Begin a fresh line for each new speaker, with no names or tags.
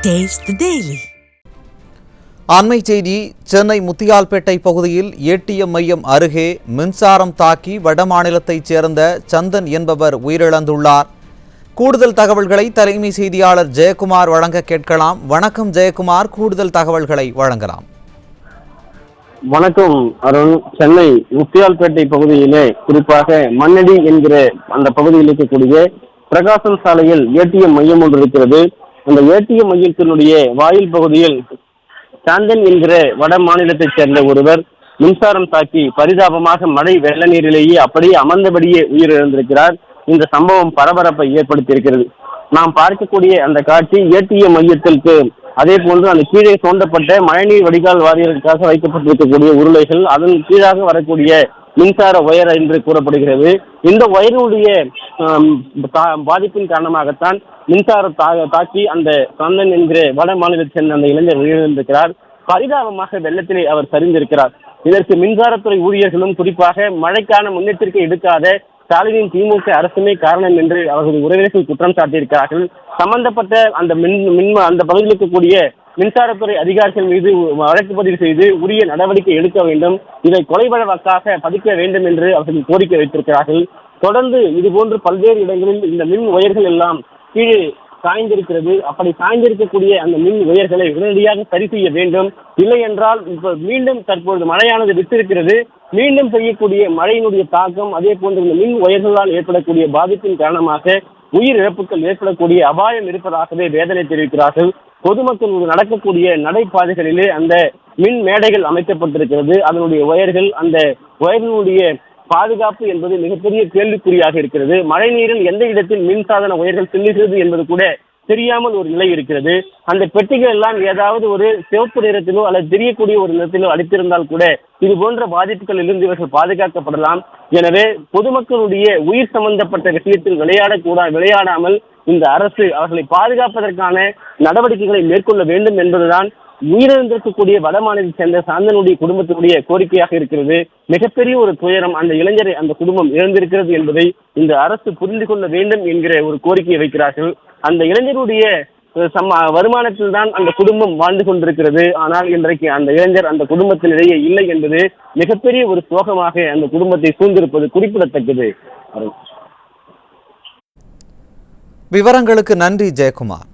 Taste the Daily.
அண்மை செய்தி. சென்னை முத்தியால்பேட்டை பகுதியில் ஏடிஎம் மையம் அருகே மின்சாரம் தாக்கி வடமாநிலத்தைச் சேர்ந்த சந்தன் என்பவர் உயிரிழந்துள்ளார். கூடுதல் தகவல்களை தலைமை செய்தியாளர் ஜெயக்குமார் வழங்க கேட்கலாம். வணக்கம் ஜெயக்குமார், கூடுதல் தகவல்களை வழங்கலாம்.
வணக்கம் அருண். சென்னை முத்தியால்பேட்டை பகுதியிலே, குறிப்பாக மண்ணடி என்கிற அந்த பகுதியில் இருக்கக்கூடிய பிரகாசம் சாலையில் ஏடிஎம் மையம் ஒன்று இருக்கிறது. அந்த ஏடிஎம் மையத்தினுடைய வாயில் பகுதியில் சாந்தன் என்கிற வட மாநிலத்தைச் சேர்ந்த ஒருவர் மின்சாரம் தாக்கி பரிதாபமாக மழை வெள்ள நீரிலேயே அப்படியே அமர்ந்தபடியே உயிரிழந்திருக்கிறார். இந்த சம்பவம் பரபரப்பை ஏற்படுத்தியிருக்கிறது. நாம் பார்க்கக்கூடிய அந்த காட்சி ஏடிஎம் மையத்திற்கு அதே போன்று அந்த கீழே தோண்டப்பட்ட மழைநீர் வடிகால் வாரியத்திற்காக வைக்கப்பட்டிருக்கக்கூடிய உருளைகள், அதன் கீழாக வரக்கூடிய மின்சார ஒயர் என்று கூறப்படுகிறது. இந்த ஒயருடைய பாதிப்பின் காரணமாகத்தான் மின்சாரம் தாக்கி அந்த சந்தன் என்கிற வட மாநிலத்தைச் சேர்ந்த அந்த இளைஞர் உயிரிழந்திருக்கிறார். பரிதாபமாக வெள்ளத்திலே அவர் சரிந்திருக்கிறார். இதற்கு மின்சாரத்துறை ஊழியர்களும், குறிப்பாக மழைக்கான முன்னெச்சரிக்கை எடுக்காத ஸ்டாலினின் திமுக அரசுமே காரணம் என்று அவர்கள் உறவினர்கள் குற்றம் சாட்டியிருக்கிறார்கள். சம்பந்தப்பட்ட அந்த அந்த பகுதியில் இருக்கக்கூடிய மின்சாரத்துறை அதிகாரிகள் மீது வழக்கு பதிவு செய்து உரிய நடவடிக்கை எடுக்க வேண்டும், இதை கொலை வழக்காக பதிக்க வேண்டும் என்று அவர்கள் கோரிக்கை வைத்திருக்கிறார்கள். தொடர்ந்து இதுபோன்று பல்வேறு இடங்களில் இந்த மின் ஒயர்கள் எல்லாம் கீழே சாய்ந்திருக்கிறது. அப்படி சாய்ந்திருக்கக்கூடிய அந்த மின் உயர்களை உடனடியாக சரி செய்ய வேண்டும். இல்லை என்றால் இப்ப மீண்டும் தற்பொழுது மழையானது விட்டிருக்கிறது. மீண்டும் செய்யக்கூடிய மழையினுடைய தாக்கம், அதே போன்று இந்த மின் உயர்களால் ஏற்படக்கூடிய பாதிப்பின் காரணமாக உயிர் இழப்புகள் ஏற்படக்கூடிய அபாயம் இருப்பதாகவே வேதனை தெரிவிக்கிறார்கள். பொதுமக்கள் நடக்கக்கூடிய நடைபாதைகளிலே அந்த மின் மேடைகள் அமைக்கப்பட்டிருக்கிறது. அதனுடைய ஒயர்கள், அந்த ஒயர்களுடைய பாதுகாப்பு என்பது மிகப்பெரிய கேள்விக்குறியாக இருக்கிறது. மழை நீரில் எந்த இடத்தில் மின்சாதன ஒயர்கள் செல்லுகிறது என்பது கூட தெரியாமல் ஒரு நிலை இருக்கிறது. அந்த பெட்டிகள் எல்லாம் ஏதாவது ஒரு சிவப்பு நிறத்திலோ அல்லது தெரியக்கூடிய ஒரு நிறத்திலோ அடித்திருந்தால் கூட இது போன்ற பாதிப்புகளில் இருந்து இவர்கள் பாதுகாக்கப்படலாம். எனவே பொதுமக்களுடைய உயிர் சம்பந்தப்பட்ட விஷயத்தில் விளையாடாமல் இந்த அரசு அவர்களை பாதுகாப்பதற்கான நடவடிக்கைகளை மேற்கொள்ள வேண்டும் என்பதுதான் உயிரிழந்திருக்கக்கூடிய வட மாநிலத்தைச் சேர்ந்த சாந்தனுடைய குடும்பத்தினுடைய கோரிக்கையாக இருக்கிறது. மிகப்பெரிய ஒரு துயரம் அந்த இளைஞரை அந்த குடும்பம் இழந்திருக்கிறது என்பதை இந்த அரசு புரிந்து கொள்ள வேண்டும் என்கிற ஒரு கோரிக்கையை வைக்கிறார்கள். அந்த இளைஞருடைய வருமானத்தில் தான் அந்த குடும்பம் வாழ்ந்து கொண்டிருக்கிறது. ஆனால் இன்றைக்கு அந்த இளைஞர் அந்த குடும்பத்தினிடையே இல்லை என்பது மிகப்பெரிய ஒரு சோகமாக அந்த குடும்பத்தை சூழ்ந்திருப்பது குறிப்பிடத்தக்கது.
விவரங்களுக்கு நன்றி ஜெயக்குமார்.